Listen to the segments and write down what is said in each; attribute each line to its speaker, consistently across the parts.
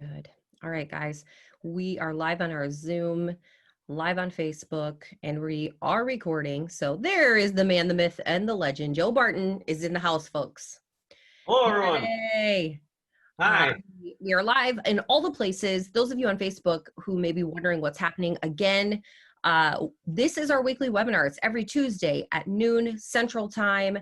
Speaker 1: Good. All right, guys. We are live on our Zoom, live on Facebook, and we are recording. So there is the man, the myth, and the legend. Joe Barton is in the house, folks.
Speaker 2: Hello, everyone.
Speaker 1: Hey.
Speaker 2: Hi.
Speaker 1: We are live in all the places. Those of you on Facebook who may be wondering what's happening, again, this is our weekly webinar. It's every Tuesday at noon Central Time.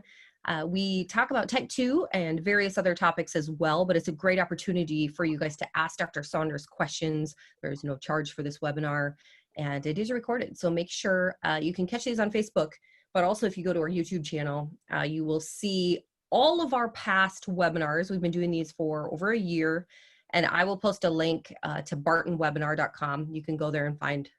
Speaker 1: We talk about type 2 and various other topics as well, but it's a great opportunity for you guys to ask Dr. Saunders questions. There's no charge for this webinar, and it is recorded. So make sure you can catch these on Facebook, but also if you go to our YouTube channel, you will see all of our past webinars. We've been doing these for over a year, and I will post a link to bartonwebinar.com. You can go there and find,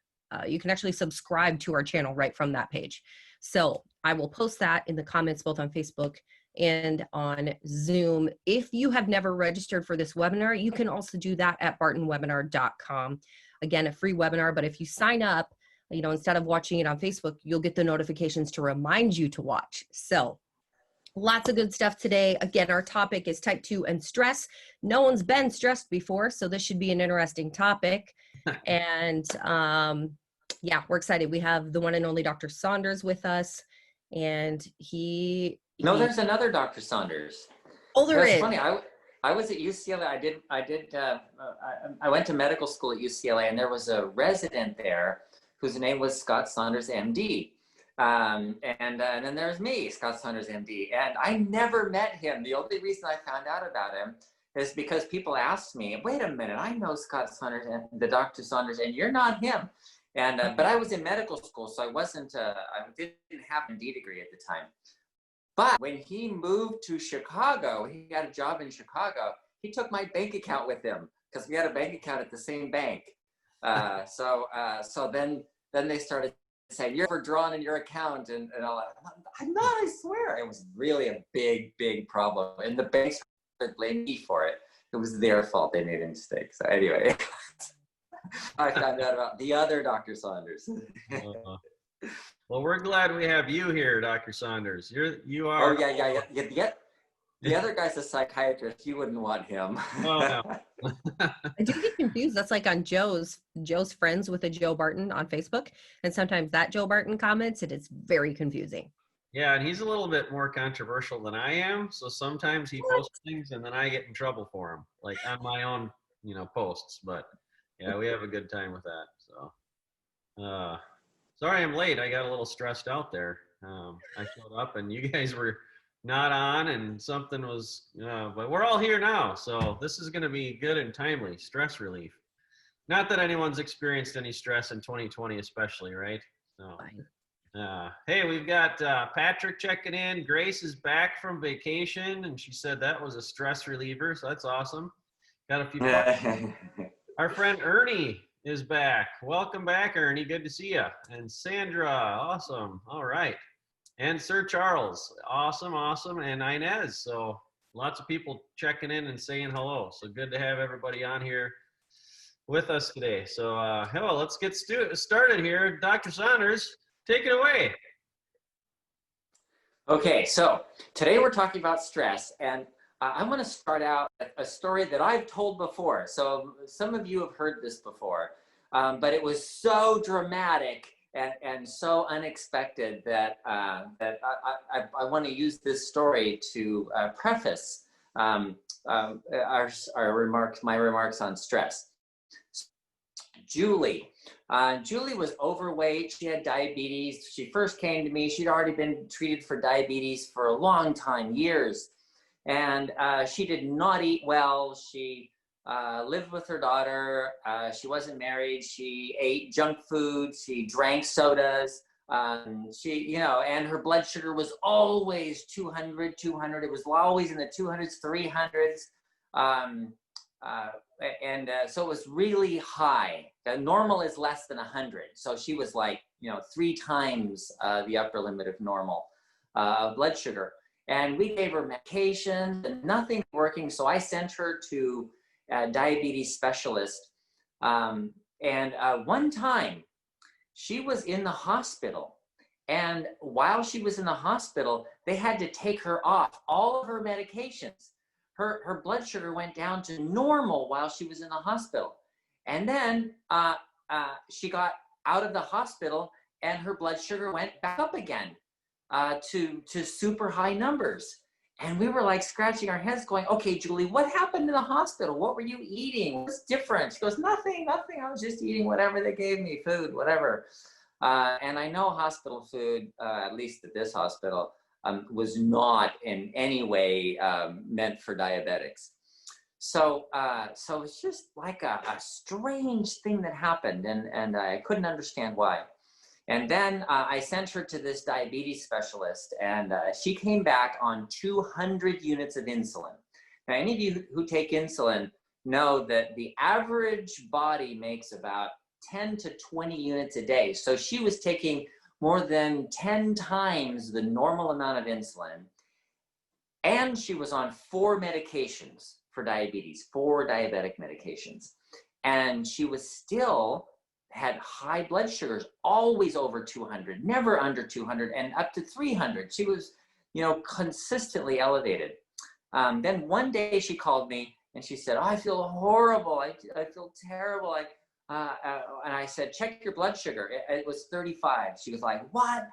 Speaker 1: you can actually subscribe to our channel right from that page. So I will post that in the comments, both on Facebook and on Zoom. If you have never registered for this webinar, you can also do that at bartonwebinar.com. Again, a free webinar, but if you sign up, you know, instead of watching it on Facebook, you'll get the notifications to remind you to watch. So lots of good stuff today. Again, our topic is type 2 and stress. No one's been stressed before, so this should be an interesting topic. And yeah, we're excited. We have the one and only Dr. Saunders with us, and
Speaker 3: No, there's another Dr. Saunders.
Speaker 1: Oh, there is.
Speaker 3: It's funny. I was at UCLA. I went to medical school at UCLA, and there was a resident there whose name was Scott Saunders, MD. And then there's me, Scott Saunders, MD. And I never met him. The only reason I found out about him is because people asked me, wait a minute, I know Scott Saunders, the Dr. Saunders, and you're not him. And but I was in medical school, so I didn't have an MD degree at the time. But when he moved to Chicago, he got a job in Chicago. He took my bank account with him because we had a bank account at the same bank. So then they started saying, you're overdrawn in your account, and all that. I'm not, I swear. It was really a big problem. And the banks blamed me for it. It was their fault. They made a mistake. So anyway, I found out about the other Dr. Saunders.
Speaker 2: Well, we're glad we have you here, Dr. Saunders. You are.
Speaker 3: Oh, yeah. The other guy's a psychiatrist. You wouldn't want him.
Speaker 2: Oh, no.
Speaker 1: I do get confused. That's like on Joe's friends with a Joe Barton on Facebook. And sometimes that Joe Barton comments, and it's very confusing.
Speaker 2: Yeah, and he's a little bit more controversial than I am. So sometimes he posts things and then I get in trouble for him, like on my own, posts. But yeah, we have a good time with that. So sorry I'm late. I got a little stressed out there. I showed up and you guys were not on, and something was, but we're all here now. So this is going to be good and timely stress relief. Not that anyone's experienced any stress in 2020, especially, right? So, hey, we've got Patrick checking in. Grace is back from vacation, and she said that was a stress reliever. So that's awesome. Got a few. Our friend Ernie is back. Welcome back, Ernie. Good to see you. And Sandra, awesome. All right. And Sir Charles, awesome. And Inez, so lots of people checking in and saying hello. So good to have everybody on here with us today. So hello, let's get started here. Dr. Saunders, take it away.
Speaker 3: Okay, so today we're talking about stress, and I want to start out a story that I've told before. So some of you have heard this before, but it was so dramatic and so unexpected that I want to use this story to preface my remarks on stress. Julie was overweight. She had diabetes. She first came to me. She'd already been treated for diabetes for a long time, years, and she did not eat well. She lived with her daughter. She wasn't married. She ate junk food. She drank sodas. And her blood sugar was always 200. It was always in the 200s, 300s. So it was really high. The normal is less than 100. So she was like, 3 times the upper limit of normal blood sugar. And we gave her medication and nothing working. So I sent her to diabetes specialist. One time she was in the hospital, and while she was in the hospital, they had to take her off all of her medications. her blood sugar went down to normal while she was in the hospital. And then she got out of the hospital and her blood sugar went back up again to super high numbers. And we were like scratching our heads going, okay, Julie, what happened in the hospital? What were you eating? What's different? She goes, nothing. I was just eating whatever they gave me, food, whatever. And I know hospital food, at least at this hospital, was not in any way meant for diabetics. So it's just like a strange thing that happened, and I couldn't understand why. And then I sent her to this diabetes specialist, and she came back on 200 units of insulin. Now, any of you who take insulin know that the average body makes about 10 to 20 units a day. So she was taking more than 10 times the normal amount of insulin. And she was on 4 medications for diabetes, 4 diabetic medications. And she was still had high blood sugars, always over 200, never under 200, and up to 300. She was, consistently elevated. Then one day she called me and she said, oh, I feel horrible. I feel terrible. And I said, check your blood sugar. It was 35. She was like, what?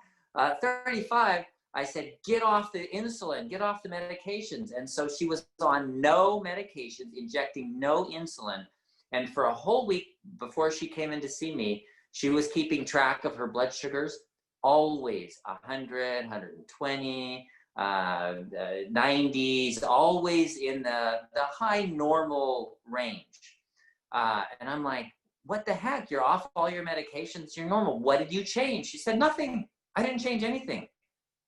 Speaker 3: 35? I said, get off the insulin, get off the medications. And so she was on no medications, injecting no insulin. And for a whole week before she came in to see me, she was keeping track of her blood sugars, always 100, 120, 90s, always in the high normal range. And I'm like, what the heck? You're off all your medications. You're normal. What did you change? She said, nothing. I didn't change anything.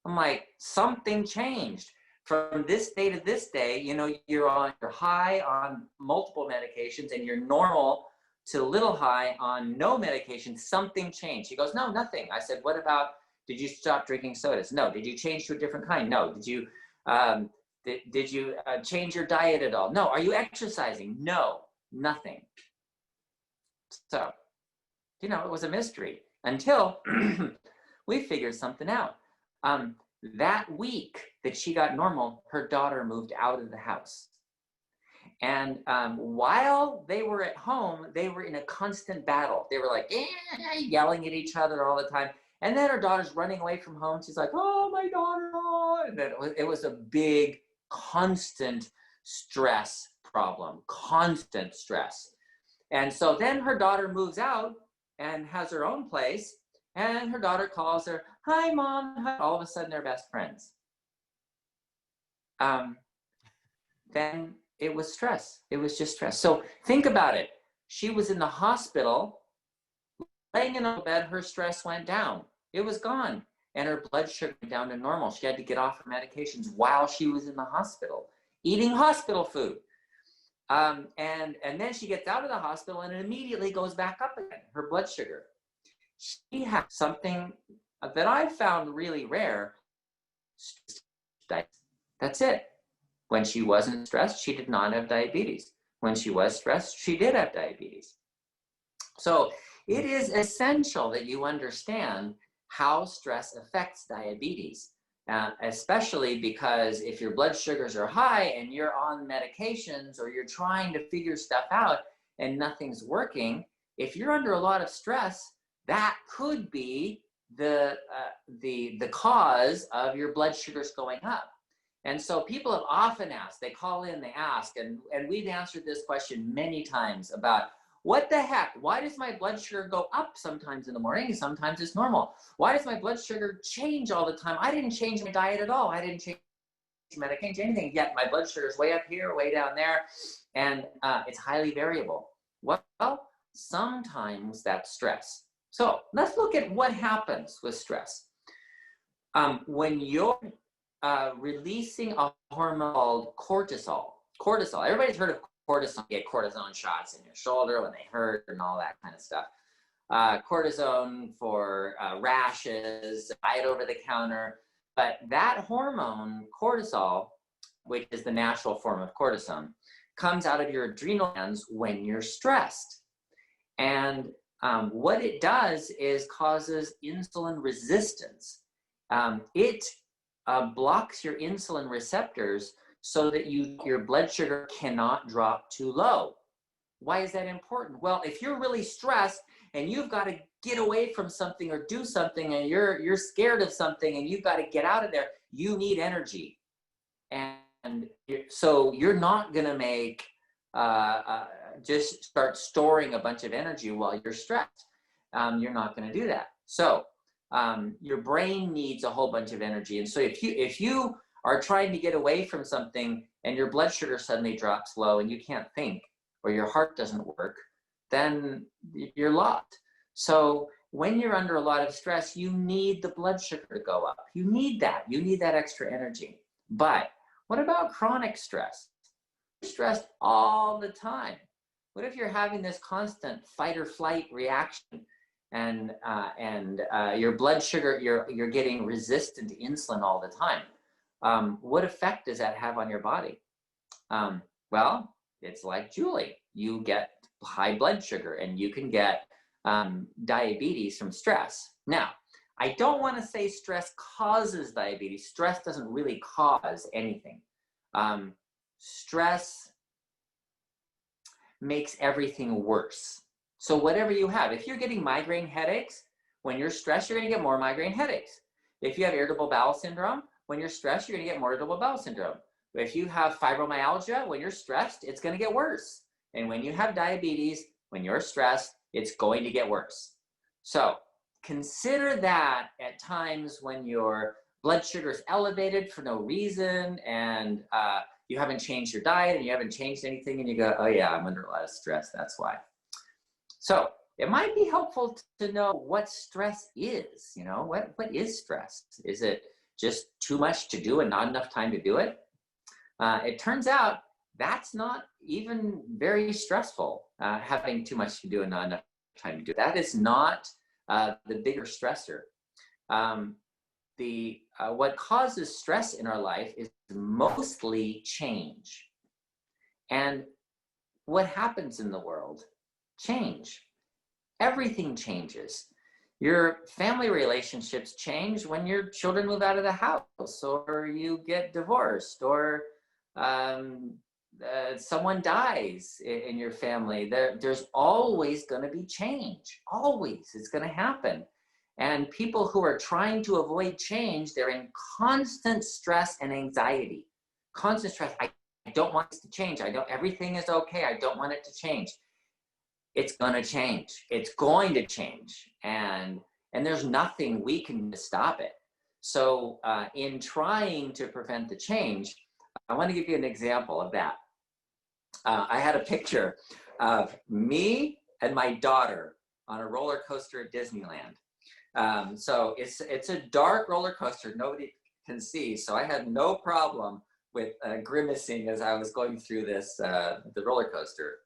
Speaker 3: I'm like, something changed. From this day to this day, you're high on multiple medications and you're normal to little high on no medication. Something changed. She goes, no, nothing. I said, what about, did you stop drinking sodas? No. Did you change to a different kind? No. Did you change your diet at all? No. Are you exercising? No, nothing. So, it was a mystery until we figured something out. That week that she got normal, her daughter moved out of the house. And while they were at home, they were in a constant battle. They were like yelling at each other all the time. And then her daughter's running away from home. She's like, oh, my daughter. And then it was a big, constant stress problem, constant stress. And so then her daughter moves out and has her own place. And her daughter calls her, hi, Mom. Hi. All of a sudden, they're best friends. Then it was stress. It was just stress. So think about it. She was in the hospital, laying in a bed, her stress went down. It was gone. And her blood sugar went down to normal. She had to get off her medications while she was in the hospital, eating hospital food. And then she gets out of the hospital and it immediately goes back up again, her blood sugar. She had something that I found really rare. That's it. When she wasn't stressed, she did not have diabetes. When she was stressed, she did have diabetes. So it is essential that you understand how stress affects diabetes, especially because if your blood sugars are high and you're on medications or you're trying to figure stuff out and nothing's working, if you're under a lot of stress, that could be the cause of your blood sugars going up. And so people have often asked, they call in, they ask, and we've answered this question many times about, what the heck? Why does my blood sugar go up sometimes in the morning? Sometimes it's normal. Why does my blood sugar change all the time? I didn't change my diet at all. I didn't change medication, anything, yet my blood sugar is way up here, way down there, and it's highly variable. Well, sometimes that's stress. So let's look at what happens with stress. When you're releasing a hormone called cortisol. Cortisol, everybody's heard of cortisol. You get cortisone shots in your shoulder when they hurt and all that kind of stuff. Cortisone for rashes, buy it over the counter. But that hormone, cortisol, which is the natural form of cortisone, comes out of your adrenal glands when you're stressed. And what it does is causes insulin resistance. It blocks your insulin receptors so that your blood sugar cannot drop too low. Why is that important? Well, if you're really stressed and you've got to get away from something or do something, and you're scared of something and you've got to get out of there, you need energy. And so you're not going to make just start storing a bunch of energy while you're stressed. You're not going to do that. So your brain needs a whole bunch of energy. And so if you are trying to get away from something and your blood sugar suddenly drops low and you can't think, or your heart doesn't work, then you're lost. So when you're under a lot of stress, you need the blood sugar to go up. You need that. You need that extra energy. But what about chronic stress? You're stressed all the time. What if you're having this constant fight or flight reaction, and your blood sugar, you're getting resistant to insulin all the time? What effect does that have on your body? Well, it's like Julie. You get high blood sugar, and you can get diabetes from stress. Now, I don't want to say stress causes diabetes. Stress doesn't really cause anything. Stress makes everything worse. So whatever you have, if you're getting migraine headaches, when you're stressed, you're going to get more migraine headaches. If you have irritable bowel syndrome, when you're stressed, you're going to get more irritable bowel syndrome. If you have fibromyalgia, when you're stressed, it's going to get worse. And when you have diabetes, when you're stressed, it's going to get worse. So consider that at times when your blood sugar is elevated for no reason, and you haven't changed your diet and you haven't changed anything, and you go, oh yeah, I'm under a lot of stress, that's why. So it might be helpful to know what stress is. You know, what is stress? Is it just too much to do and not enough time to do it? It turns out that's not even very stressful, having too much to do and not enough time to do it. That is not the bigger stressor. What causes stress in our life is mostly change. And what happens in the world? Change. Everything changes. Your family relationships change when your children move out of the house, or you get divorced, or someone dies in your family. There's always going to be change. Always. It's going to happen. And people who are trying to avoid change, they're in constant stress and anxiety. Constant stress. I don't want this to change. Everything is okay. I don't want it to change. It's going to change. It's going to change. And there's nothing we can do to stop it. So in trying to prevent the change, I want to give you an example of that. I had a picture of me and my daughter on a roller coaster at Disneyland. So it's a dark roller coaster. Nobody can see. So I had no problem with grimacing as I was going through the roller coaster.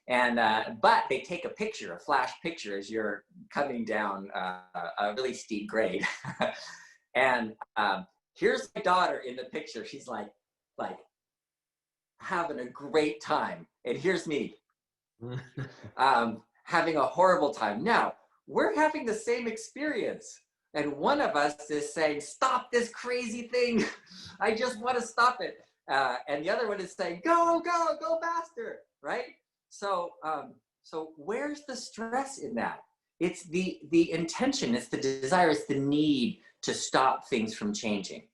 Speaker 3: But they take a picture, a flash picture, as you're coming down a really steep grade. And here's my daughter in the picture. She's like having a great time. And here's me having a horrible time. Now, we're having the same experience. And one of us is saying, stop this crazy thing. I just want to stop it. And the other one is saying, go faster, right? So where's the stress in that? It's the intention, it's the desire, it's the need to stop things from changing.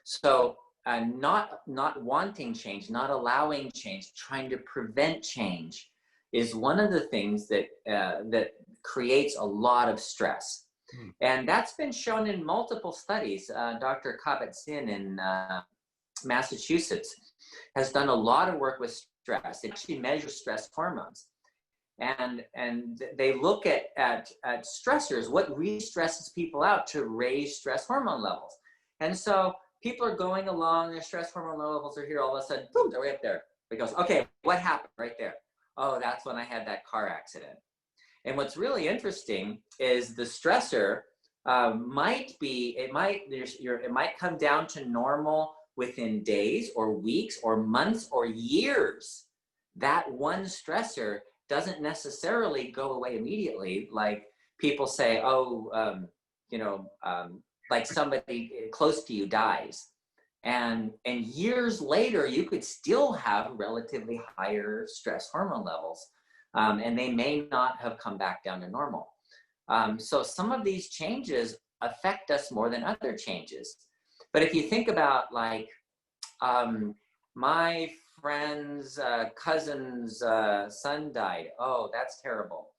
Speaker 3: So not wanting change, not allowing change, trying to prevent change is one of the things that creates a lot of stress. And that's been shown in multiple studies. Dr. Kabat-Zinn in Massachusetts has done a lot of work with stress. It actually measures stress hormones. And they look at stressors, what really stresses people out, to raise stress hormone levels. And so people are going along, their stress hormone levels are here, all of a sudden, boom, they're way up there. It goes, okay, what happened right there? Oh, that's when I had that car accident. And what's really interesting is the stressor might come down to normal within days or weeks or months or years. That one stressor doesn't necessarily go away immediately. Like people say, like somebody close to you dies, And years later, you could still have relatively higher stress hormone levels, and they may not have come back down to normal. So some of these changes affect us more than other changes. But if you think about, like, my friend's cousin's son died. Oh, that's terrible.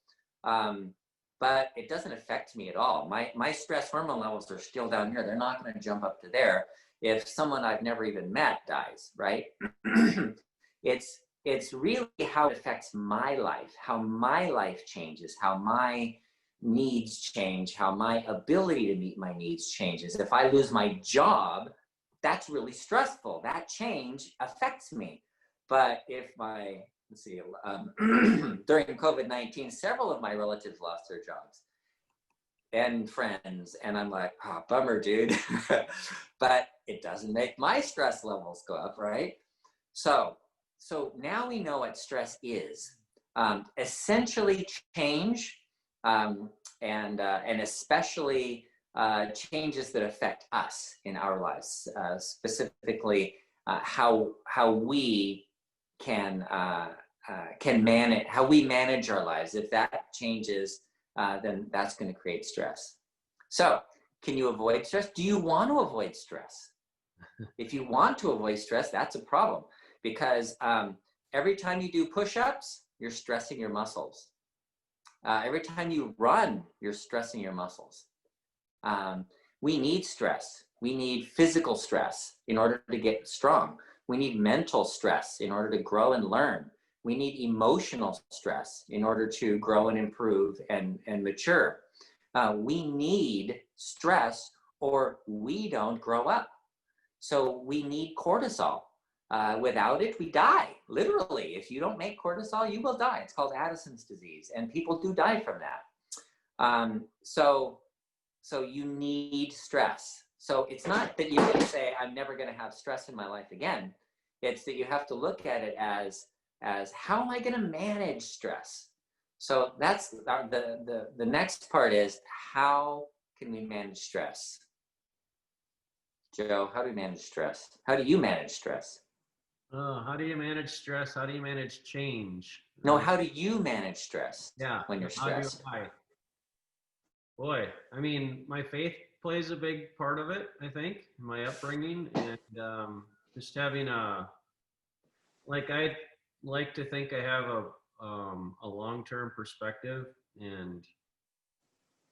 Speaker 3: But it doesn't affect me at all. My stress hormone levels are still down here. They're not going to jump up to there if someone I've never even met dies, right? It's really how it affects my life, how my life changes, how my needs change, how my ability to meet my needs changes. If I lose my job, that's really stressful. That change affects me. But if during COVID-19, several of my relatives lost their jobs and friends, and I'm like, oh, bummer, dude. But it doesn't make my stress levels go up, right? So now we know what stress is. Essentially change, and especially changes that affect us in our lives, specifically how we can manage, how we manage our lives. If that changes, then that's going to create stress. So, can you avoid stress? Do you want to avoid stress? If you want to avoid stress, that's a problem, because every time you do push-ups, you're stressing your muscles. Every time you run, you're stressing your muscles. We need stress. We need physical stress in order to get strong. We need mental stress in order to grow and learn. We need emotional stress in order to grow and improve and mature. We need stress or we don't grow up. So we need cortisol. Without it, we die. Literally, if you don't make cortisol, you will die. It's called Addison's disease, and people do die from that. So you need stress. So it's not that you can say, I'm never going to have stress in my life again. It's that you have to look at it as how am I going to manage stress? So that's the next part is, how can we manage stress? Joe, how do we manage stress? How do you manage stress?
Speaker 2: How do you manage stress? How do you manage change?
Speaker 3: No, how do you manage stress?
Speaker 2: Yeah,
Speaker 3: when you're stressed?
Speaker 2: Boy, I mean, my faith plays a big part of it, I think, my upbringing, and just having I like to think I have a long-term perspective and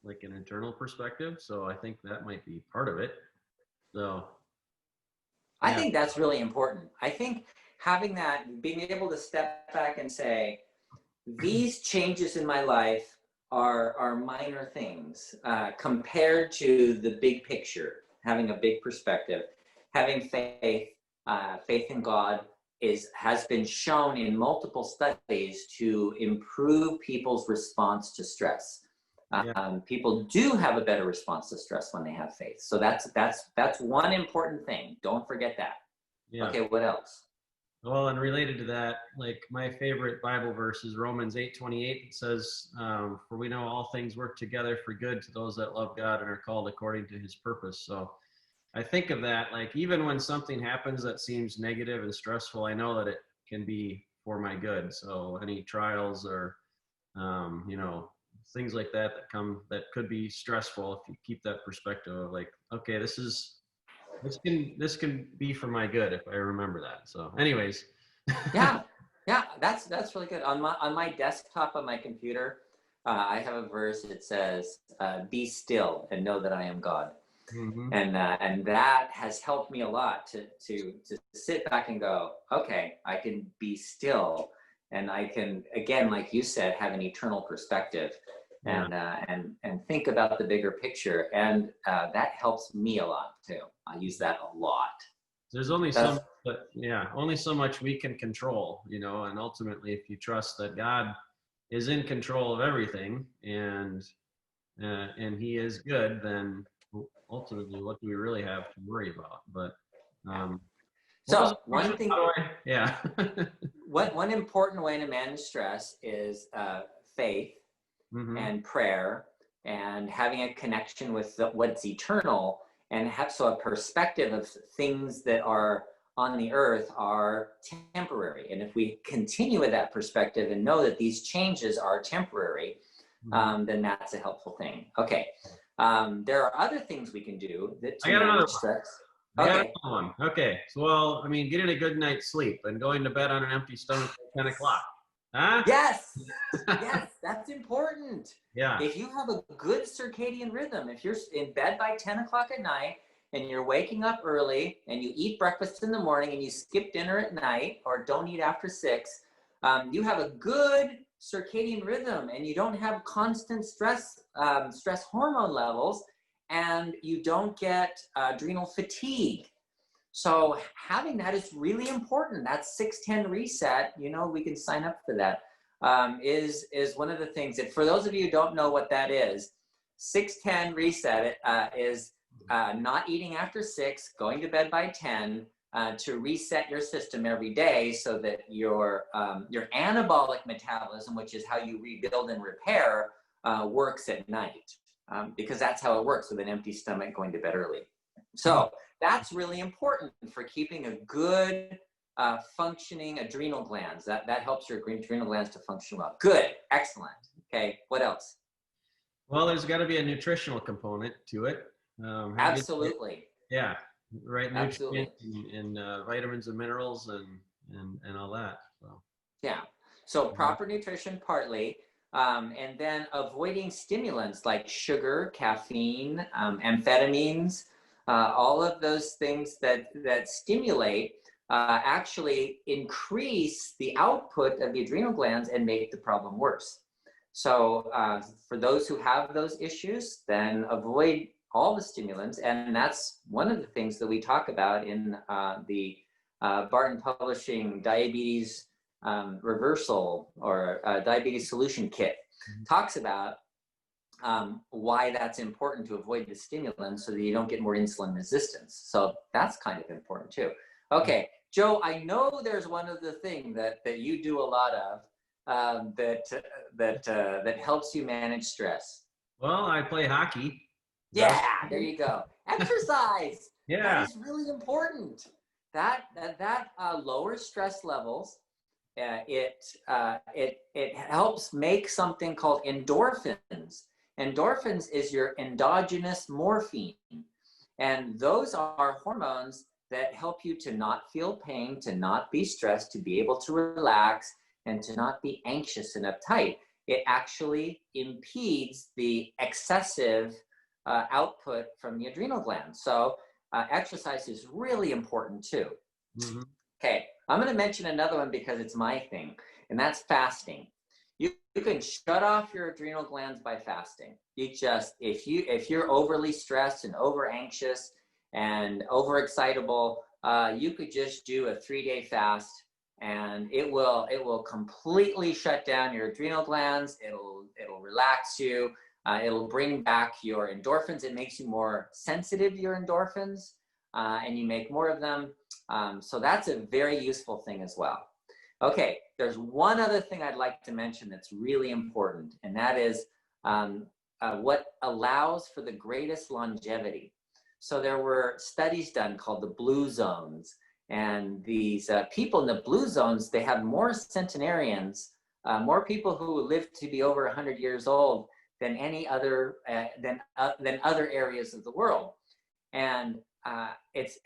Speaker 2: like an internal perspective. So I think that might be part of it. So
Speaker 3: I think that's really important. I think having that, being able to step back and say, these changes in my life are minor things compared to the big picture. Having a big perspective, having faith in God has been shown in multiple studies to improve people's response to stress. People do have a better response to stress when they have faith. So that's one important thing. Don't forget that. Yeah. Okay, what else?
Speaker 2: Well, and related to that, like my favorite Bible verse is Romans 8:28. It says, for we know all things work together for good to those that love God and are called according to his purpose. So I think of that, like even when something happens that seems negative and stressful, I know that it can be for my good. So any trials or, things like that that could be stressful, if you keep that perspective of like, okay, this can be for my good if I remember that. So anyways.
Speaker 3: yeah, that's really good. On my desktop on my computer, I have a verse that says, be still and know that I am God. Mm-hmm. And that has helped me a lot to sit back and go, okay, I can be still, and I can, again, like you said, have an eternal perspective, and think about the bigger picture, and that helps me a lot too. I use that a lot.
Speaker 2: There's only only so much we can control, and ultimately, if you trust that God is in control of everything and He is good, then ultimately, what do we really have to worry about? But
Speaker 3: so one thing,
Speaker 2: one
Speaker 3: important way to manage stress is faith, mm-hmm. and prayer, and having a connection with what's eternal, and have so a perspective of things that are on the earth are temporary. And if we continue with that perspective and know that these changes are temporary, then that's a helpful thing. Okay. There are other things we can do that to manage stress.
Speaker 2: I got another one. Okay. So, well, I mean, getting a good night's sleep and going to bed on an empty stomach at 10 o'clock. Huh?
Speaker 3: Yes. Yes, that's important.
Speaker 2: Yeah.
Speaker 3: If you have a good circadian rhythm, if you're in bed by 10 o'clock at night and you're waking up early and you eat breakfast in the morning and you skip dinner at night or don't eat after 6, you have a good circadian rhythm and you don't have constant stress hormone levels, and you don't get adrenal fatigue. So having that is really important. That 6-10 reset, you know, we can sign up for that. Is one of the things that, for those of you who don't know what that is, 6-10 reset is not eating after 6, going to bed by 10, to reset your system every day so that your anabolic metabolism, which is how you rebuild and repair, works at night, because that's how it works with an empty stomach going to bed early. So that's really important for keeping a good functioning adrenal glands. That helps your adrenal glands to function well. Good, excellent. Okay, what else?
Speaker 2: Well, there's got to be a nutritional component to it.
Speaker 3: Absolutely.
Speaker 2: Yeah, right. Nutrients and vitamins and minerals and all that. So.
Speaker 3: Yeah. So proper nutrition partly, and then avoiding stimulants like sugar, caffeine, amphetamines, all of those things that stimulate actually increase the output of the adrenal glands and make the problem worse. So for those who have those issues, then avoid all the stimulants. And that's one of the things that we talk about in the Barton Publishing Diabetes Reversal or Diabetes Solution Kit. Talks about why that's important to avoid the stimulants so that you don't get more insulin resistance. So that's kind of important too. Okay, Joe, I know there's one other thing that you do a lot of that helps you manage stress.
Speaker 2: Well, I play hockey.
Speaker 3: Yeah, there you go. Exercise.
Speaker 2: Yeah.
Speaker 3: That is really important. That lowers stress levels. It helps make something called endorphins. Endorphins is your endogenous morphine. And those are hormones that help you to not feel pain, to not be stressed, to be able to relax, and to not be anxious and uptight. It actually impedes the excessive output from the adrenal glands. So exercise is really important too. Mm-hmm. Okay, I'm going to mention another one because it's my thing, and that's fasting. You can shut off your adrenal glands by fasting. If you're overly stressed and over anxious and overexcitable, you could just do a 3-day fast, and it will completely shut down your adrenal glands. It'll relax you. It'll bring back your endorphins. It makes you more sensitive to your endorphins, and you make more of them. So that's a very useful thing as well. Okay, there's one other thing I'd like to mention that's really important, and that is what allows for the greatest longevity. So there were studies done called the blue zones, and these people in the blue zones, they have more centenarians, more people who live to be over 100 years old than any other than other areas of the world. And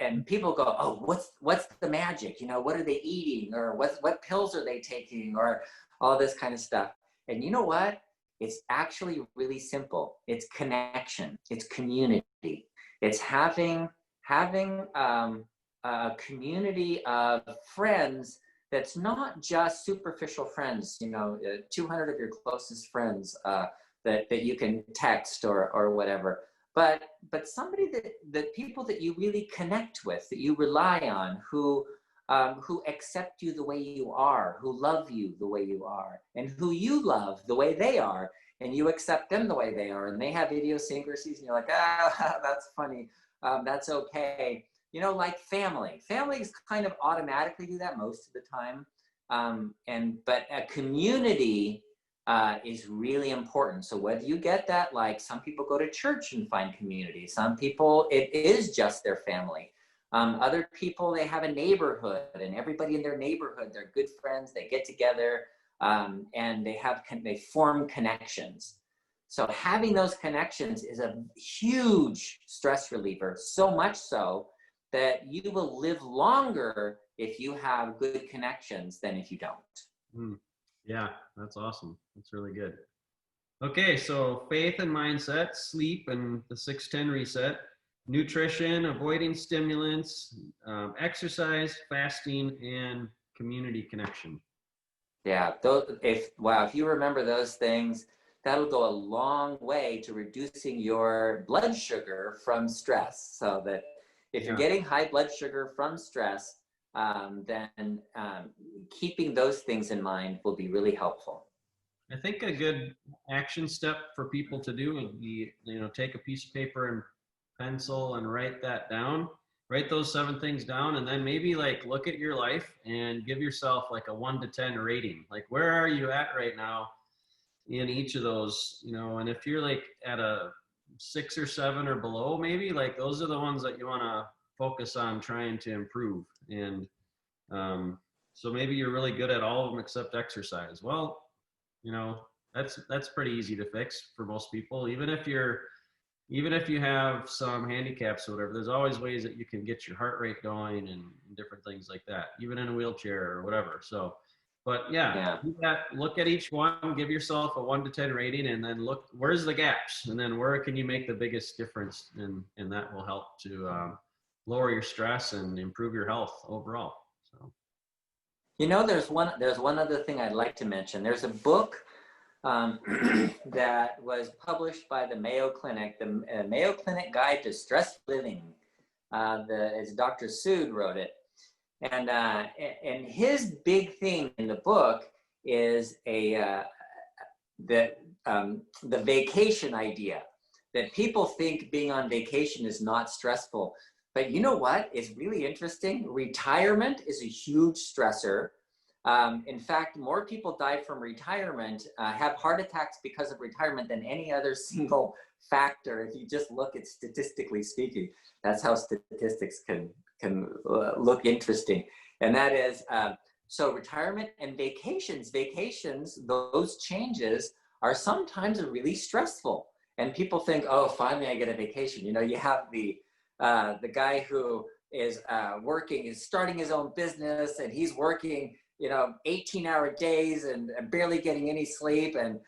Speaker 3: and people go, oh, what's the magic? You know, what are they eating, or what pills are they taking, or all this kind of stuff. And you know what? It's actually really simple. It's connection. It's community. It's having a community of friends that's not just superficial friends. You know, 200 of your closest friends that you can text or whatever. But somebody that people that you really connect with, that you rely on, who accept you the way you are, who love you the way you are, and who you love the way they are, and you accept them the way they are, and they have idiosyncrasies, and you're like, that's funny, that's okay. You know, like family. Families kind of automatically do that most of the time, but a community is really important. So whether you get that, like some people go to church and find community, some people it is just their family. Other people, they have a neighborhood, and everybody in their neighborhood, they're good friends, they get together, and they form connections. So having those connections is a huge stress reliever, so much so that you will live longer if you have good connections than if you don't.
Speaker 2: Yeah, that's awesome. That's really good. Okay, so faith and mindset, sleep and the 610 reset, nutrition, avoiding stimulants, exercise, fasting, and community connection.
Speaker 3: Yeah, if you remember those things, that'll go a long way to reducing your blood sugar from stress. So that if you're getting high blood sugar from stress, then keeping those things in mind will be really helpful.
Speaker 2: I think a good action step for people to do would be, take a piece of paper and pencil and write that down. Write those 7 things down, and then maybe like look at your life and give yourself like a 1 to 10 rating. Like, where are you at right now in each of those, and if you're like at a 6 or 7 or below, maybe like those are the ones that you want to focus on trying to improve. And so maybe you're really good at all of them except exercise. Well, that's pretty easy to fix for most people. Even if you have some handicaps or whatever, there's always ways that you can get your heart rate going and different things like that, even in a wheelchair or whatever. So, but look at each one, give yourself a 1 to 10 rating, and then look, where's the gaps? And then where can you make the biggest difference? And that will help to lower your stress and improve your health overall. So.
Speaker 3: There's one other thing I'd like to mention. There's a book that was published by the Mayo Clinic, the Mayo Clinic Guide to Stress Living. It's Dr. Sood wrote it, and his big thing in the book is the vacation idea. That people think being on vacation is not stressful. But you know what is really interesting? Retirement is a huge stressor. In fact, more people die from retirement, have heart attacks because of retirement than any other single factor. If you just look at statistically speaking, that's how statistics can look interesting. And that is, so retirement and vacations, those changes are sometimes really stressful. And people think, oh, finally I get a vacation. You have the guy who is starting his own business, and he's working 18-hour days and barely getting any sleep, and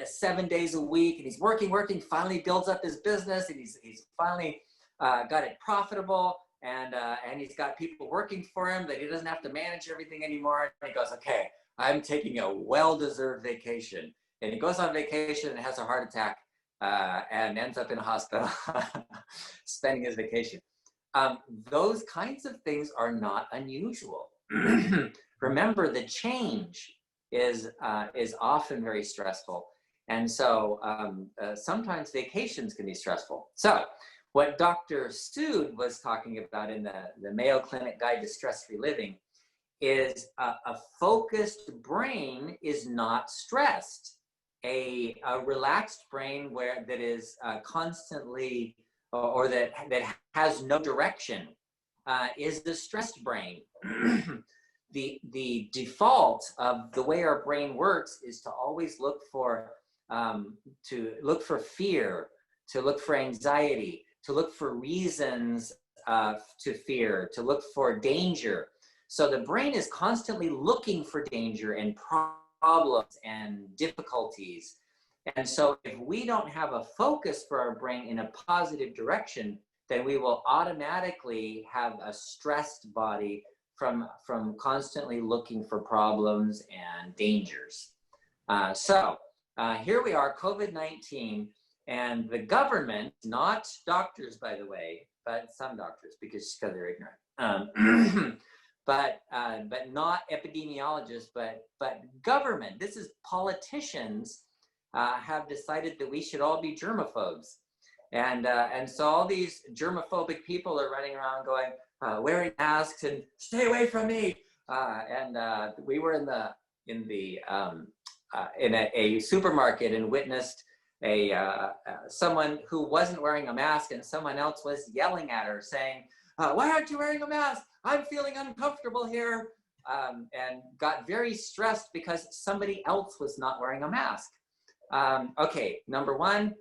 Speaker 3: 7 days a week, and he's working, finally builds up his business, and he's finally got it profitable, and he's got people working for him that he doesn't have to manage everything anymore. And he goes, okay, I'm taking a well-deserved vacation. And he goes on vacation and has a heart attack and ends up in a hospital spending his vacation. Those kinds of things are not unusual. Remember, the change is often very stressful. And so sometimes vacations can be stressful. So what Dr. Sood was talking about in the Mayo Clinic Guide to Stress-Free Living is a focused brain is not stressed. A relaxed brain that is constantly or that has no direction is the stressed brain. The default of the way our brain works is to always look for fear, to look for anxiety, to look for reasons to fear, to look for danger. So the brain is constantly looking for danger and problems and difficulties. And so if we don't have a focus for our brain in a positive direction, then we will automatically have a stressed body from constantly looking for problems and dangers. So here we are, COVID-19, and the government, not doctors, by the way, but some doctors because they're ignorant, but not epidemiologists, but government. This is politicians have decided that we should all be germaphobes, and so all these germaphobic people are running around going, wearing masks and stay away from me. And we were in the in a supermarket and witnessed someone who wasn't wearing a mask, and someone else was yelling at her saying, why aren't you wearing a mask? I'm feeling uncomfortable here. And got very stressed because somebody else was not wearing a mask. Okay, number one,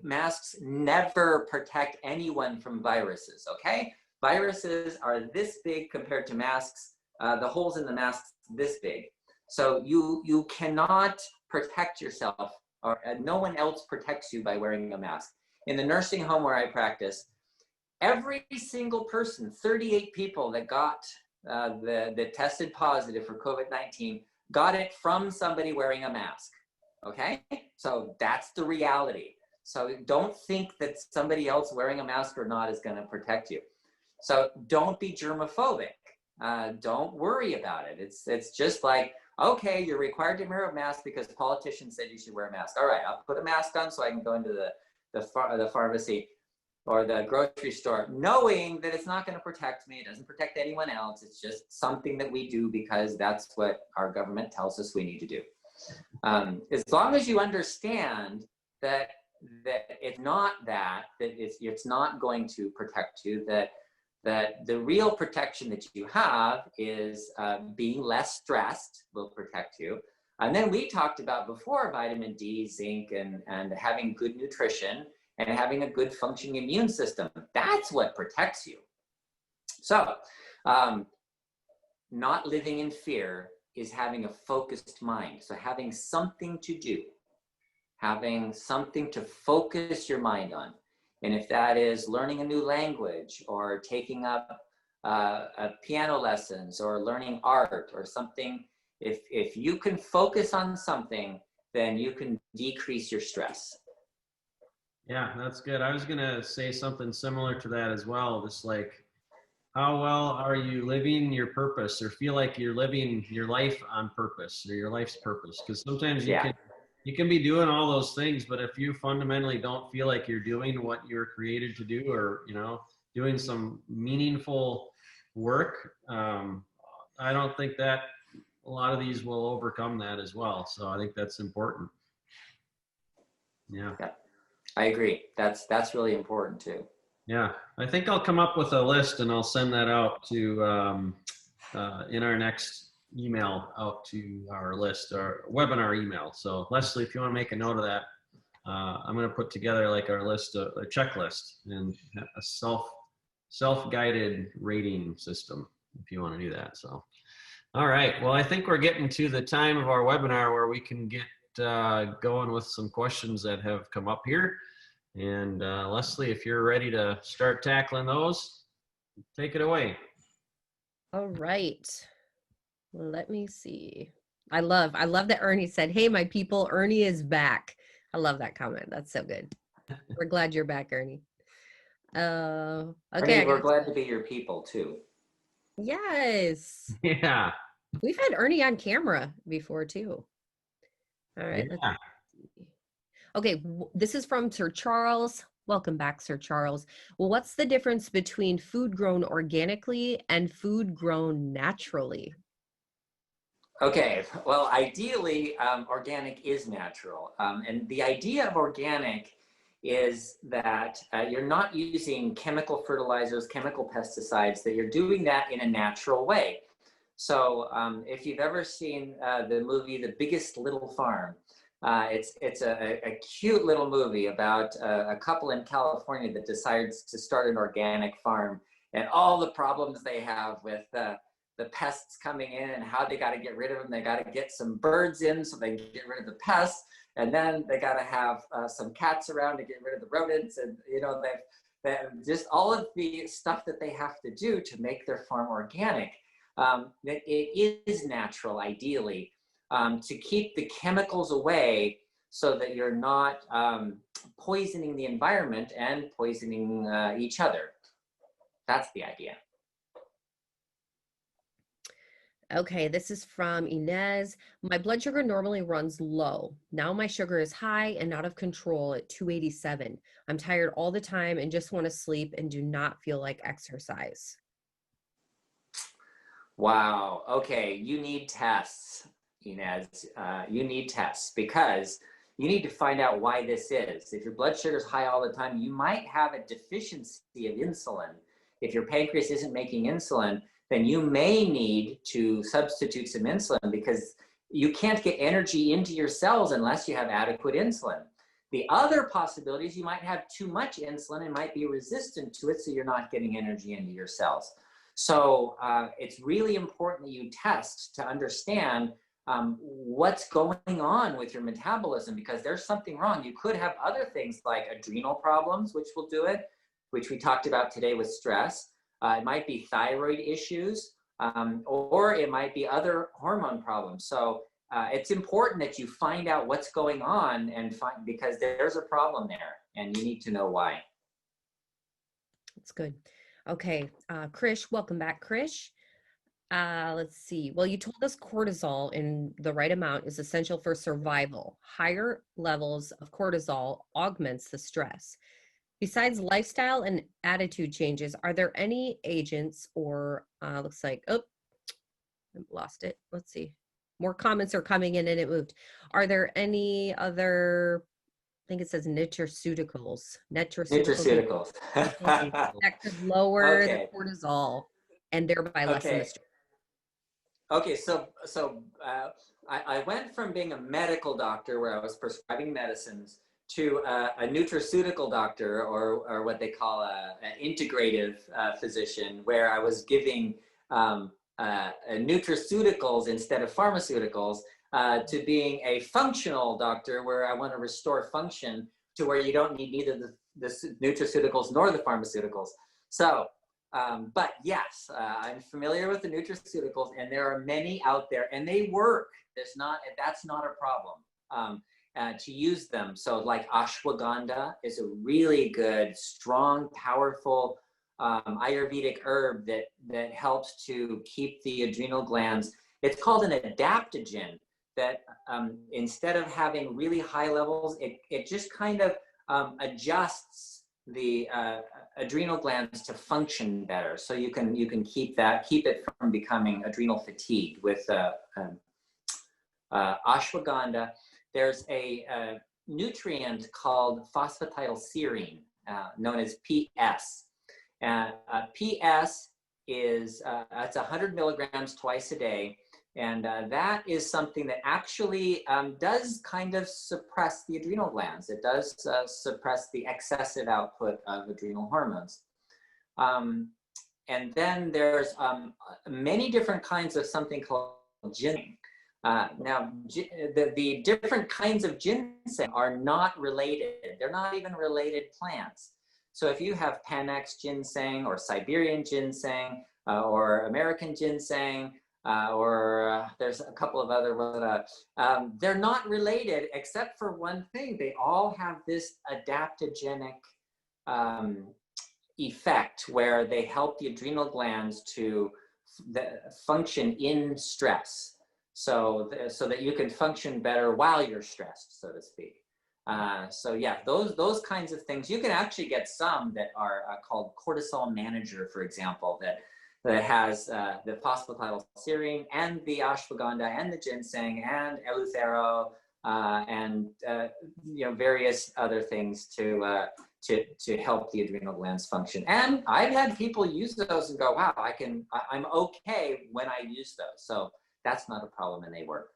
Speaker 3: masks never protect anyone from viruses, okay? Viruses are this big compared to masks. The holes in the masks this big. So you cannot protect yourself, or no one else protects you by wearing a mask. In the nursing home where I practice, every single person, 38 people that got that tested positive for COVID-19 got it from somebody wearing a mask, okay? So that's the reality. So don't think that somebody else wearing a mask or not is gonna protect you. So don't be germophobic. Don't worry about it. It's just like, okay, you're required to wear a mask because politicians said you should wear a mask. All right, I'll put a mask on so I can go into the pharmacy or the grocery store, knowing that it's not going to protect me. It doesn't protect anyone else. It's just something that we do because that's what our government tells us we need to do. As long as you understand that it's not it's not going to protect you, that the real protection that you have is being less stressed will protect you. And then we talked about before vitamin D, zinc, and having good nutrition and having a good functioning immune system. That's what protects you. So not living in fear is having a focused mind. So having something to do, having something to focus your mind on. And if that is learning a new language or taking up piano lessons or learning art or something, if you can focus on something, then you can decrease your stress.
Speaker 2: Yeah, that's good. I was gonna say something similar to that as well. Just like, how well are you living your purpose, or feel like you're living your life on purpose, or your life's purpose? Because sometimes you can be doing all those things, but if you fundamentally don't feel like you're doing what you're created to do, or doing some meaningful work, I don't think that a lot of these will overcome that as well. So I think that's important. Yeah.
Speaker 3: I agree. That's really important too.
Speaker 2: Yeah, I think I'll come up with a list and I'll send that out to in our next email out to our list, or webinar email. So Leslie, if you want to make a note of that, I'm going to put together like our list, a checklist, and a self-guided rating system if you want to do that. So, all right. Well, I think we're getting to the time of our webinar where we can get going with some questions that have come up here. And Leslie, if you're ready to start tackling those, take it away.
Speaker 1: All right. Let me see. I love that Ernie said, "Hey, my people, Ernie is back." I love that comment. That's so good. We're glad you're back, Ernie. Okay.
Speaker 3: Ernie, we're glad to be your people too.
Speaker 1: Yes.
Speaker 2: Yeah.
Speaker 1: We've had Ernie on camera before too. All right.
Speaker 2: Yeah.
Speaker 1: Okay. This is from Sir Charles. Welcome back, Sir Charles. Well, what's the difference between food grown organically and food grown naturally?
Speaker 3: Okay, well, ideally, organic is natural. And the idea of organic is that you're not using chemical fertilizers, chemical pesticides, that you're doing that in a natural way. So if you've ever seen the movie The Biggest Little Farm, it's a cute little movie about a couple in California that decides to start an organic farm, and all the problems they have with the pests coming in and how they got to get rid of them. They got to get some birds in so they can get rid of the pests, and then they got to have some cats around to get rid of the rodents, and they just all of the stuff that they have to do to make their farm organic. It is natural, ideally, to keep the chemicals away so that you're not poisoning the environment and poisoning each other. That's the idea.
Speaker 1: Okay, this is from Inez. My blood sugar normally runs low. Now my sugar is high and out of control at 287. I'm tired all the time and just want to sleep and do not feel like exercise.
Speaker 3: Wow. Okay, you need tests. Inez, you need tests, because you need to find out why this is. If your blood sugar is high all the time, you might have a deficiency of insulin. If your pancreas isn't making insulin, then you may need to substitute some insulin, because you can't get energy into your cells unless you have adequate insulin. The other possibility is you might have too much insulin and might be resistant to it, so you're not getting energy into your cells. So it's really important that you test to understand what's going on with your metabolism, because there's something wrong. You could have other things like adrenal problems, which will do it, which we talked about today with stress. It might be thyroid issues, or it might be other hormone problems. So it's important that you find out what's going on because there's a problem there and you need to know why.
Speaker 1: That's good. Okay, Krish, welcome back, Krish. Let's see. Well, you told us cortisol in the right amount is essential for survival. Higher levels of cortisol augments the stress. Besides lifestyle and attitude changes, are there any agents or looks like, oh, I lost it. Let's see. More comments are coming in and it moved. Are there any other, I think it says nutraceuticals that could lower the cortisol and thereby lessen the stress?
Speaker 3: Okay, so I went from being a medical doctor where I was prescribing medicines to a nutraceutical doctor, or what they call an integrative physician, where I was giving nutraceuticals instead of pharmaceuticals, to being a functional doctor where I want to restore function to where you don't need neither the nutraceuticals nor the pharmaceuticals. So, but yes, I'm familiar with the nutraceuticals, and there are many out there, and they work. That's not a problem to use them. So like ashwagandha is a really good, strong, powerful Ayurvedic herb that helps to keep the adrenal glands. It's called an adaptogen that instead of having really high levels, it just kind of adjusts the adrenal glands to function better. So you can keep it from becoming adrenal fatigued with ashwagandha. There's a nutrient called phosphatidylserine, known as PS. PS is it's 100 milligrams twice a day, and that is something that actually does kind of suppress the adrenal glands. It does suppress the excessive output of adrenal hormones. And then there's many different kinds of something called ginseng. Now, the different kinds of ginseng are not related. They're not even related plants. So if you have Panax ginseng or Siberian ginseng or American ginseng, or there's a couple of other ones, they're not related except for one thing. They all have this adaptogenic effect where they help the adrenal glands to function in stress. So that you can function better while you're stressed, so to speak. So yeah, those kinds of things. You can actually get some that are called cortisol manager, for example, that has the phosphatidylserine and the ashwagandha and the ginseng and eleuthero and various other things to help the adrenal glands function. And I've had people use those and go, wow, I'm okay when I use those. So that's not a problem, and they work.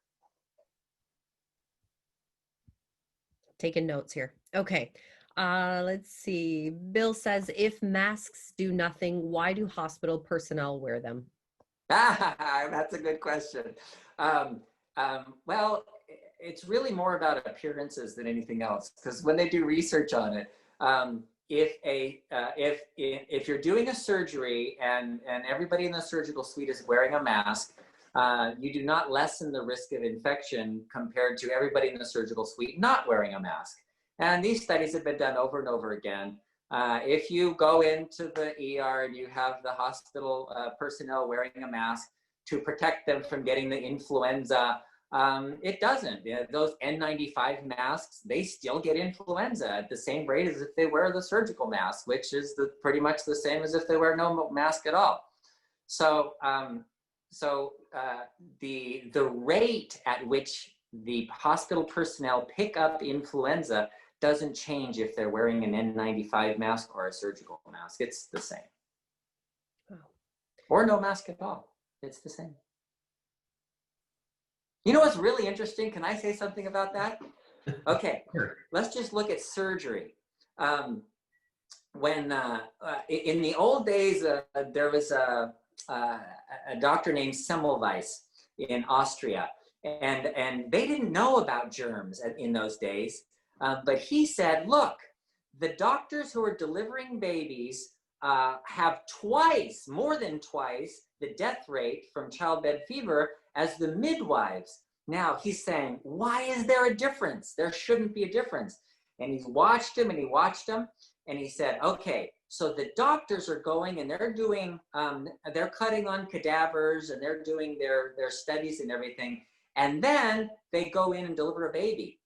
Speaker 1: Taking notes here. Okay. Let's see. Bill says, if masks do nothing, why do hospital personnel wear them?
Speaker 3: That's a good question. Well, it's really more about appearances than anything else, because when they do research on it, if you're doing a surgery and everybody in the surgical suite is wearing a mask, you do not lessen the risk of infection compared to everybody in the surgical suite not wearing a mask. And these studies have been done over and over again. If you go into the ER and you have the hospital personnel wearing a mask to protect them from getting the influenza, it doesn't. Those N95 masks, they still get influenza at the same rate as if they wear the surgical mask, which is pretty much the same as if they wear no mask at all. So the rate at which the hospital personnel pick up influenza doesn't change if they're wearing an N95 mask or a surgical mask. It's the same.
Speaker 1: Oh.
Speaker 3: Or no mask at all. It's the same. You know what's really interesting? Can I say something about that? Okay,
Speaker 2: Sure.
Speaker 3: let's just look at surgery. When in the old days, there was a doctor named Semmelweis in Austria, and they didn't know about germs in those days. But he said, look, the doctors who are delivering babies have more than twice, the death rate from childbed fever as the midwives. Now he's saying, why is there a difference? There shouldn't be a difference. And he's watched him and he watched him, and he said, okay, so the doctors are going and they're doing, they're cutting on cadavers and they're doing their studies and everything. And then they go in and deliver a baby.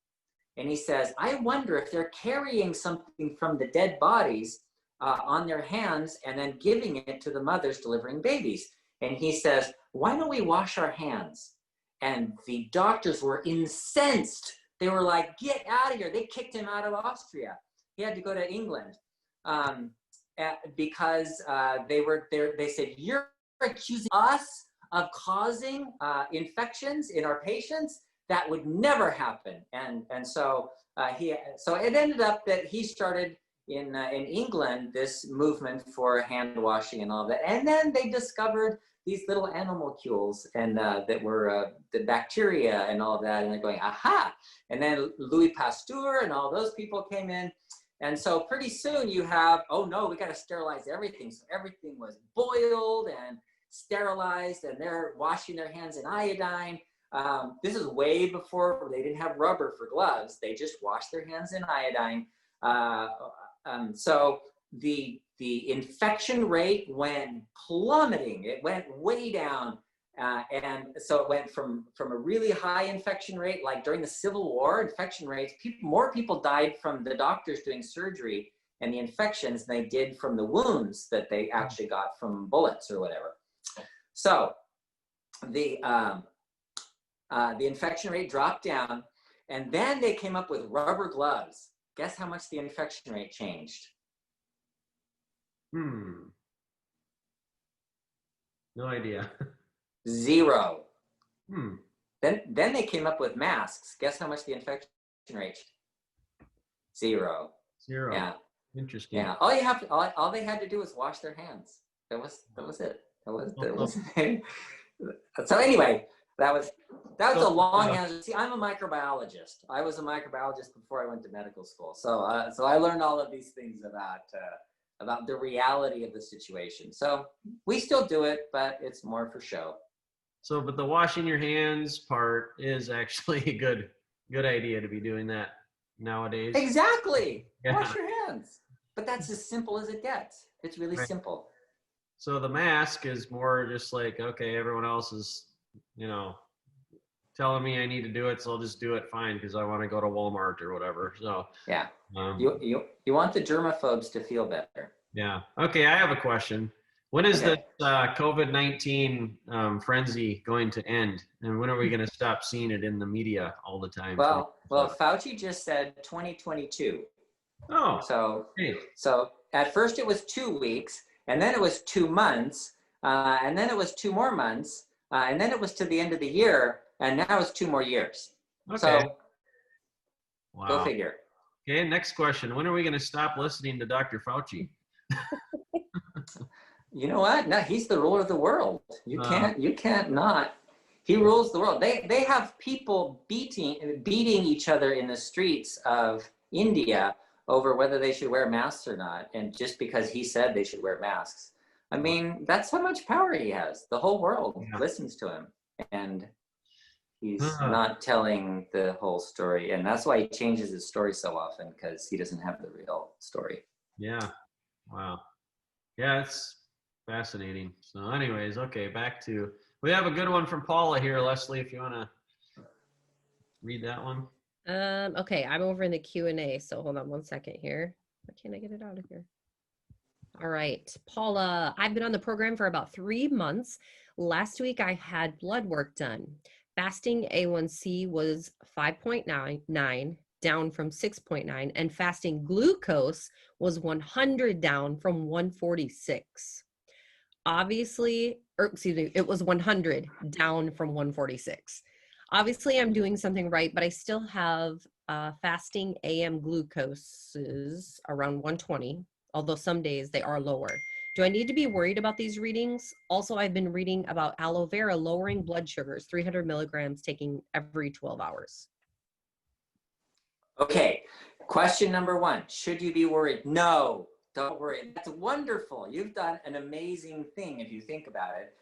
Speaker 3: And he says, I wonder if they're carrying something from the dead bodies on their hands and then giving it to the mothers delivering babies. And he says, why don't we wash our hands? And the doctors were incensed. They were like, get out of here. They kicked him out of Austria. He had to go to England because they said, you're accusing us of causing infections in our patients. That would never happen. And so it ended up that he started in England this movement for hand washing and all that. And then they discovered these little animalcules and that were the bacteria and all that. And they're going, aha. And then Louis Pasteur and all those people came in. And so pretty soon you have, oh no, we got to sterilize everything. So everything was boiled and sterilized, and they're washing their hands in iodine. This is way before they didn't have rubber for gloves. They just washed their hands in iodine. So the infection rate went plummeting. It went way down. And so it went from a really high infection rate, like during the Civil War, infection rates, more people died from the doctors doing surgery and the infections than they did from the wounds that they actually got from bullets or whatever. So the infection rate dropped down, and then they came up with rubber gloves. Guess how much the infection rate changed?
Speaker 2: No idea.
Speaker 3: 0. Then they came up with masks. Guess how much the infection rate? 0.
Speaker 2: 0.
Speaker 3: Yeah.
Speaker 2: Interesting.
Speaker 3: Yeah. All they had to do was wash their hands. That was it. That was So anyway, that was a long answer. See, I'm a microbiologist. I was a microbiologist before I went to medical school. So I learned all of these things about the reality of the situation. So we still do it, but it's more for show.
Speaker 2: So, but the washing your hands part is actually a good idea to be doing that nowadays.
Speaker 3: Exactly.
Speaker 2: Yeah.
Speaker 3: Wash your hands. But that's as simple as it gets. It's really simple.
Speaker 2: So the mask is more just like, okay, everyone else is, telling me I need to do it, so I'll just do it fine because I want to go to Walmart or whatever. So
Speaker 3: yeah, you want the germaphobes to feel better.
Speaker 2: Yeah. Okay, I have a question. When is this COVID-19 frenzy going to end, and when are we going to stop seeing it in the media all the time?
Speaker 3: Well, Fauci just said 2022.
Speaker 2: Oh.
Speaker 3: So at first it was 2 weeks, and then it was 2 months, and then it was 2 more months, and then it was to the end of the year, and now it's 2 more years.
Speaker 2: Okay.
Speaker 3: So,
Speaker 2: wow.
Speaker 3: Go figure.
Speaker 2: Okay, next question. When are we going to stop listening to Dr. Fauci?
Speaker 3: You know what? No, he's the ruler of the world. You can't not. He rules the world. They have people beating each other in the streets of India over whether they should wear masks or not, and just because he said they should wear masks. I mean, that's how much power he has. The whole world listens to him, and he's not telling the whole story. And that's why he changes his story so often, because he doesn't have the real story.
Speaker 2: Yeah. Wow. Yeah, it's fascinating. So anyways, okay, we have a good one from Paula here, Leslie, if you want to read that one.
Speaker 1: Okay, I'm over in the Q&A, so hold on one second here. Why can't I get it out of here? All right, Paula, I've been on the program for about 3 months. Last week I had blood work done. Fasting A1C was 5.9, down from 6.9, and fasting glucose was 100 down from 146. Obviously, or excuse me, it was 100 down from 146. Obviously, I'm doing something right, but I still have fasting AM glucoses around 120, although some days they are lower. Do I need to be worried about these readings? Also, I've been reading about aloe vera lowering blood sugars, 300 milligrams taking every 12 hours.
Speaker 3: Okay, question number one, should you be worried? No, don't worry. That's wonderful. You've done an amazing thing if you think about it.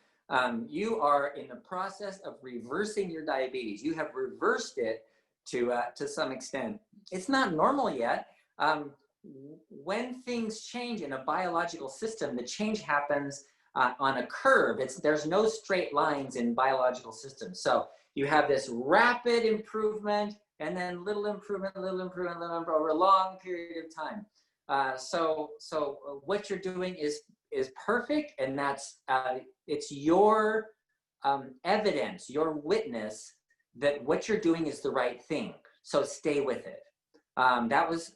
Speaker 3: You are in the process of reversing your diabetes. You have reversed it to some extent. It's not normal yet. When things change in a biological system, the change happens on a curve. There's no straight lines in biological systems. So you have this rapid improvement and then little improvement over a long period of time. So what you're doing is perfect, and that's it's your evidence, your witness that what you're doing is the right thing. So stay with it.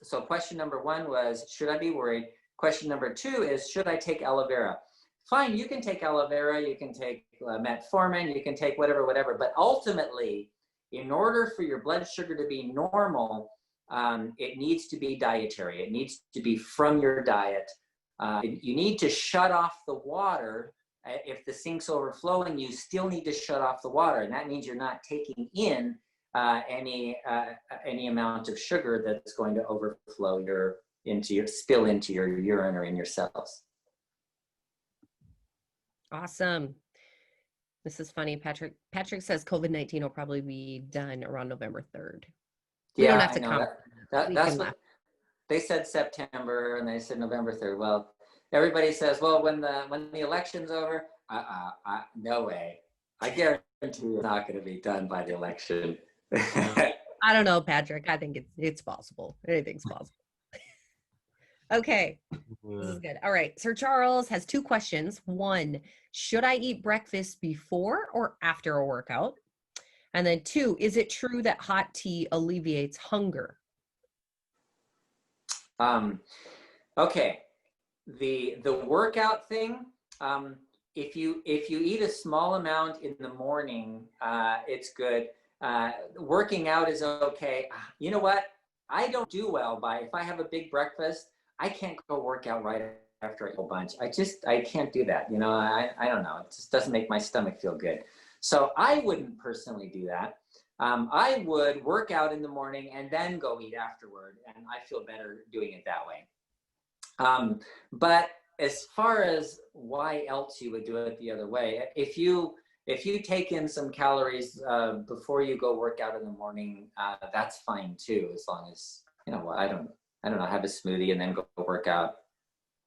Speaker 3: So question number one was, should I be worried? Question number two is, should I take aloe vera? Fine, you can take aloe vera, you can take metformin, you can take whatever, but ultimately, in order for your blood sugar to be normal, it needs to be dietary. It needs to be from your diet. You need to shut off the water. If the sink's overflowing, you still need to shut off the water, and that means you're not taking in any amount of sugar that's going to overflow spill into your urine or in your cells.
Speaker 1: Awesome. This is funny. Patrick says COVID-19 will probably be done around November 3rd. We don't have to count.
Speaker 3: That's what they said, September, and they said November 3rd. Well, everybody says, well, when the election's over, no way. I guarantee it's not going to be done by the election.
Speaker 1: I don't know, Patrick. I think it's possible. Anything's possible. Okay, this is good. All right, Sir Charles has two questions. One, should I eat breakfast before or after a workout? And then two, is it true that hot tea alleviates hunger?
Speaker 3: Okay, the workout thing. If you eat a small amount in the morning, it's good. Working out is okay. You know what? I don't do well if I have a big breakfast, I can't go work out right after a whole bunch. I can't do that. You know, I don't know. It just doesn't make my stomach feel good. So I wouldn't personally do that. I would work out in the morning and then go eat afterward, and I feel better doing it that way. But as far as why else you would do it the other way, if you take in some calories before you go work out in the morning, that's fine too, as long as, you know, I don't know, have a smoothie and then go work out.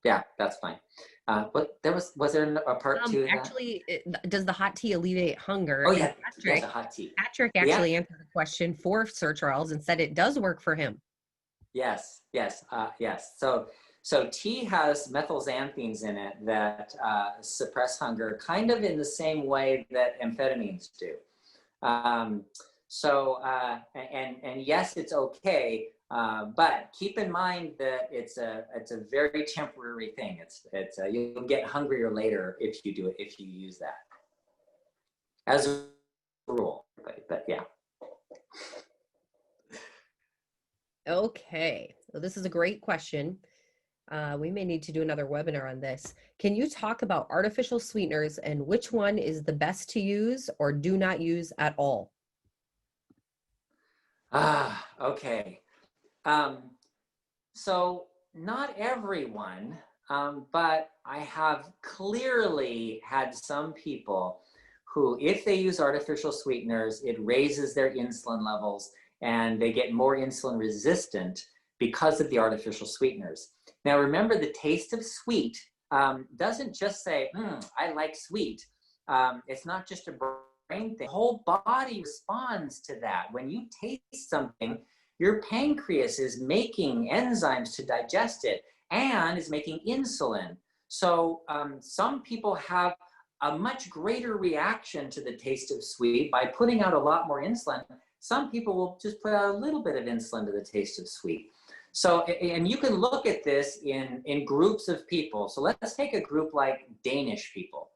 Speaker 3: Yeah, that's fine. But was there a part two of that?
Speaker 1: Actually, does the hot tea alleviate hunger?
Speaker 3: Oh yeah, there's a hot tea.
Speaker 1: Patrick actually answered the question for Sir Charles and said it does work for him.
Speaker 3: Yes. So tea has methylxanthines in it that suppress hunger, kind of in the same way that amphetamines do. And yes, it's okay, but keep in mind that it's a very temporary thing. You'll get hungrier later if you use that as a rule. But yeah.
Speaker 1: Okay, so this is a great question. We may need to do another webinar on this. Can you talk about artificial sweeteners and which one is the best to use or do not use at all?
Speaker 3: Okay. So not everyone, but I have clearly had some people who, if they use artificial sweeteners, it raises their insulin levels and they get more insulin resistant because of the artificial sweeteners. Now, remember, the taste of sweet doesn't just say, I like sweet. It's not just a brain thing. The whole body responds to that. When you taste something, your pancreas is making enzymes to digest it and is making insulin. So some people have a much greater reaction to the taste of sweet by putting out a lot more insulin. Some people will just put out a little bit of insulin to the taste of sweet. So, and you can look at this in groups of people. So let's take a group like Danish people.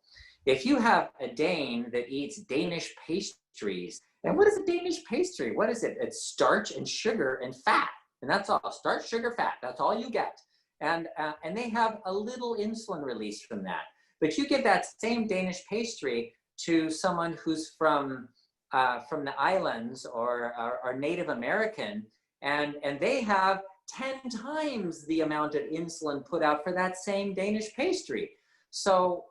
Speaker 3: If you have a Dane that eats Danish pastries, and what is a Danish pastry? What is it? It's starch and sugar and fat. And that's all, starch, sugar, fat. That's all you get. And they have a little insulin release from that. But you give that same Danish pastry to someone who's from the islands or Native American, and they have 10 times the amount of insulin put out for that same Danish pastry. So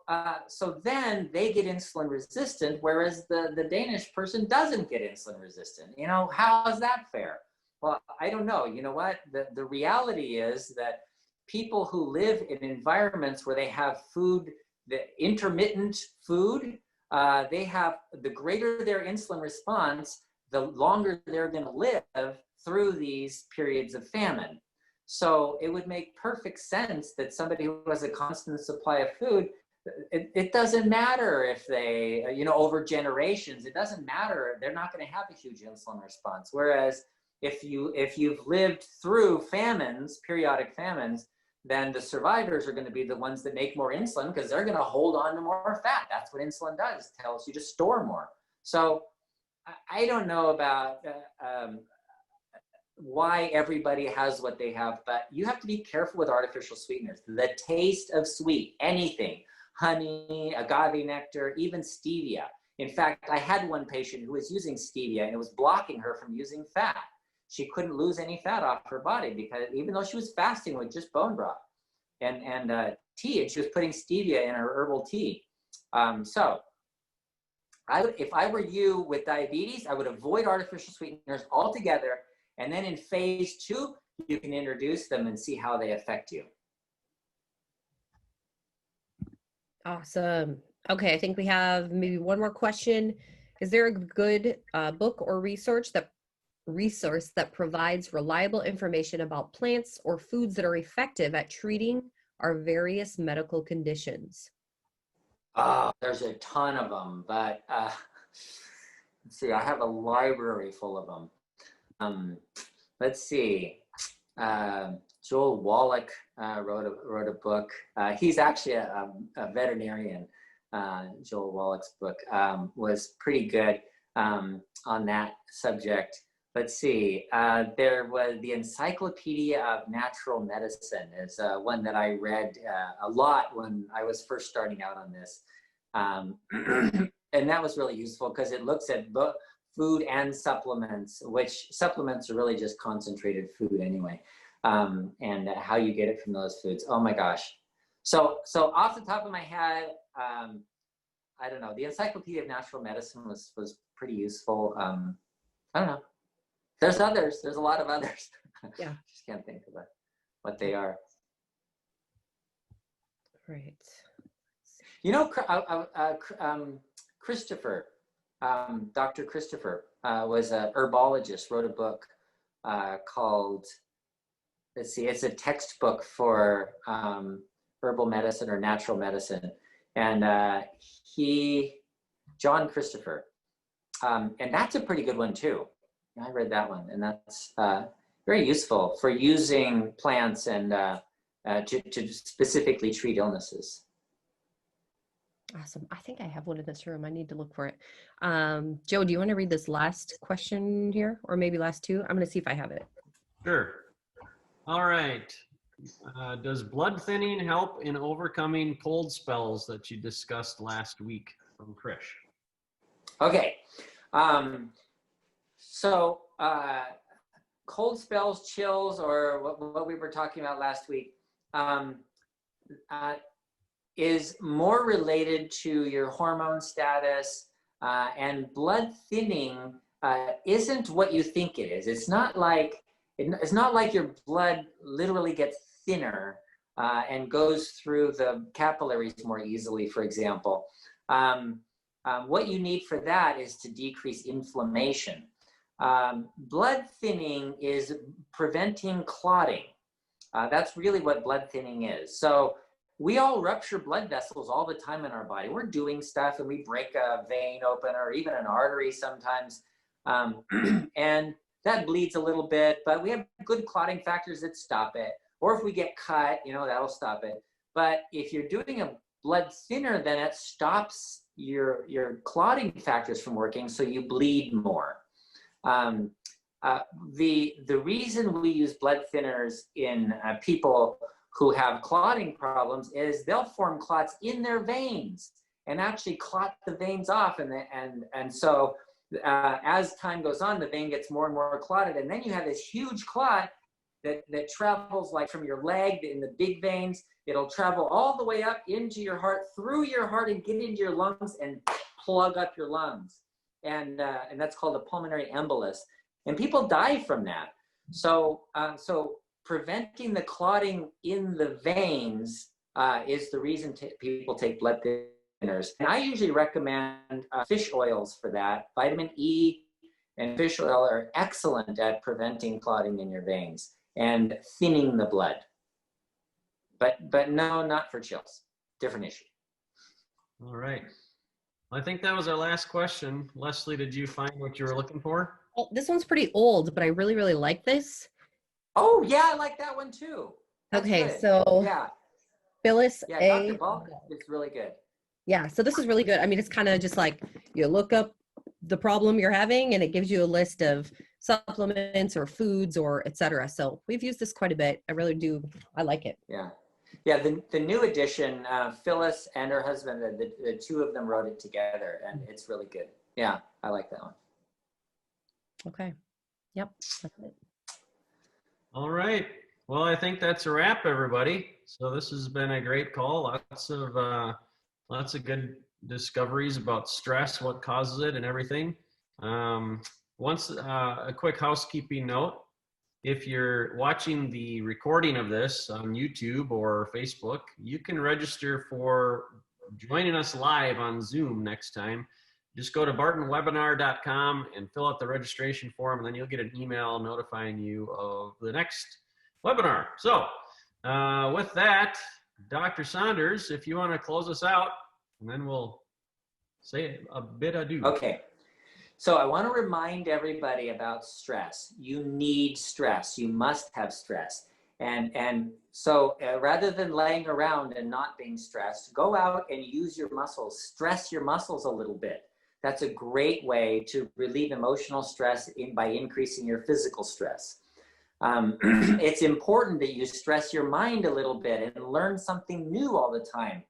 Speaker 3: then they get insulin resistant, whereas the Danish person doesn't get insulin resistant. You know, how is that fair? Well, I don't know. You know what? The reality is that people who live in environments where they have food, the intermittent food, they have, the greater their insulin response, the longer they're going to live through these periods of famine. So it would make perfect sense that somebody who has a constant supply of food, it doesn't matter if they, you know, over generations, it doesn't matter. They're not going to have a huge insulin response. Whereas if you've lived through famines, periodic famines, then the survivors are going to be the ones that make more insulin because they're going to hold on to more fat. That's what insulin does, it tells you to store more. So I don't know about why everybody has what they have, but you have to be careful with artificial sweeteners. The taste of sweet, anything, honey, agave nectar, even stevia. In fact, I had one patient who was using stevia and it was blocking her from using fat. She couldn't lose any fat off her body because even though she was fasting with just bone broth and tea, and she was putting stevia in her herbal tea. So if I were you with diabetes, I would avoid artificial sweeteners altogether. And then in phase 2, you can introduce them and see how they affect you.
Speaker 1: Awesome. Okay, I think we have maybe one more question. Is there a good book or resource that provides reliable information about plants or foods that are effective at treating our various medical conditions?
Speaker 3: There's a ton of them, but let's see, I have a library full of them. Let's see. Joel Wallach wrote a book. He's actually a veterinarian. Joel Wallach's book was pretty good on that subject. Let's see. There was the Encyclopedia of Natural Medicine is one that I read a lot when I was first starting out on this. And that was really useful because it looks at both food and supplements, which supplements are really just concentrated food anyway, and how you get it from those foods. Oh my gosh. So off the top of my head, I don't know. The Encyclopedia of Natural Medicine was pretty useful. I don't know. There's others. There's a lot of others.
Speaker 1: Yeah.
Speaker 3: Just can't think of what they are.
Speaker 1: Right.
Speaker 3: You know, Christopher, Dr. Christopher was a herbologist, wrote a book called, let's see, it's a textbook for herbal medicine or natural medicine. And John Christopher, and that's a pretty good one too. I read that one, and that's very useful for using plants and to specifically treat illnesses.
Speaker 1: Awesome. I think I have one in this room. I need to look for it. Joe, do you want to read this last question here, or maybe last two? I'm going to see if I have it.
Speaker 2: Sure. All right. Does blood thinning help in overcoming cold spells that you discussed last week? From Krish.
Speaker 3: Okay. So cold spells, chills, or what we were talking about last week is more related to your hormone status, and blood thinning isn't what you think it is. It's not like your blood literally gets thinner and goes through the capillaries more easily, for example. What you need for that is to decrease inflammation. Blood thinning is preventing clotting. That's really what blood thinning is. So we all rupture blood vessels all the time in our body. We're doing stuff and we break a vein open or even an artery sometimes. And that bleeds a little bit, but we have good clotting factors that stop it. Or if we get cut, you know, that'll stop it. But if you're doing a blood thinner, then it stops your clotting factors from working, so you bleed more. The reason we use blood thinners in people who have clotting problems is they'll form clots in their veins and actually clot the veins off, and so as time goes on, the vein gets more and more clotted, and then you have this huge clot that travels like from your leg in the big veins. It'll travel all the way up into your heart, through your heart, and get into your lungs and plug up your lungs. And that's called a pulmonary embolus. And people die from that. So preventing the clotting in the veins is the reason people take blood thinners. And I usually recommend fish oils for that. Vitamin E and fish oil are excellent at preventing clotting in your veins and thinning the blood. But no, not for chills. Different issue.
Speaker 2: All right. I think that was our last question. Leslie, did you find what you were looking for?
Speaker 1: Well, this one's pretty old, but I really, really like this.
Speaker 3: Oh, yeah, I like that one too. That's
Speaker 1: okay,
Speaker 3: good.
Speaker 1: so
Speaker 3: yeah,
Speaker 1: Phyllis
Speaker 3: Dr. Bulk is really good.
Speaker 1: Yeah, so this is really good. I mean, it's kind of just like you look up the problem you're having and it gives you a list of supplements or foods or etc. So we've used this quite a bit. I really do. I like it.
Speaker 3: Yeah. Yeah, the new edition, Phyllis and her husband, the two of them wrote it together, and it's really good. Yeah, I like that one.
Speaker 1: Okay. Yep, that's it.
Speaker 2: All right. Well, I think that's a wrap, everybody. So this has been a great call. Lots of good discoveries about stress, what causes it, and everything. A quick housekeeping note. If you're watching the recording of this on YouTube or Facebook, you can register for joining us live on Zoom next time. Just go to bartonwebinar.com and fill out the registration form, and then you'll get an email notifying you of the next webinar. So with that, Dr. Saunders, if you want to close us out, and then we'll say a bit adieu.
Speaker 3: Okay. So I want to remind everybody about stress. You need stress. You must have stress. And so rather than laying around and not being stressed, go out and use your muscles. Stress your muscles a little bit. That's a great way to relieve emotional stress by increasing your physical stress. It's important that you stress your mind a little bit and learn something new all the time.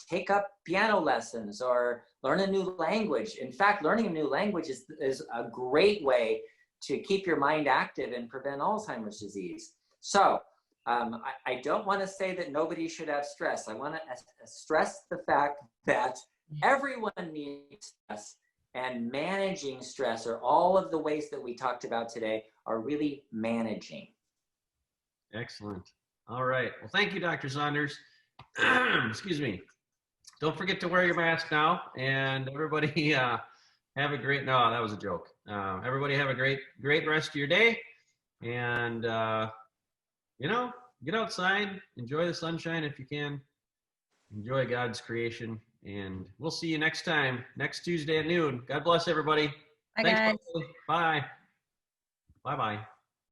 Speaker 3: Take up piano lessons or learn a new language. In fact, learning a new language is a great way to keep your mind active and prevent Alzheimer's disease. So I don't want to say that nobody should have stress. I want to stress the fact that everyone needs stress, and managing stress, or all of the ways that we talked about today, are really managing.
Speaker 2: Excellent. All right. Well, thank you, Dr. Saunders. Excuse me. Don't forget to wear your mask now, and everybody have a great, no, that was a joke. Everybody have a great rest of your day, and, get outside, enjoy the sunshine if you can, enjoy God's creation, and we'll see you next time, next Tuesday at noon. God bless everybody.
Speaker 1: Bye,
Speaker 2: Thanks,
Speaker 1: guys.
Speaker 2: Bye. Bye-bye.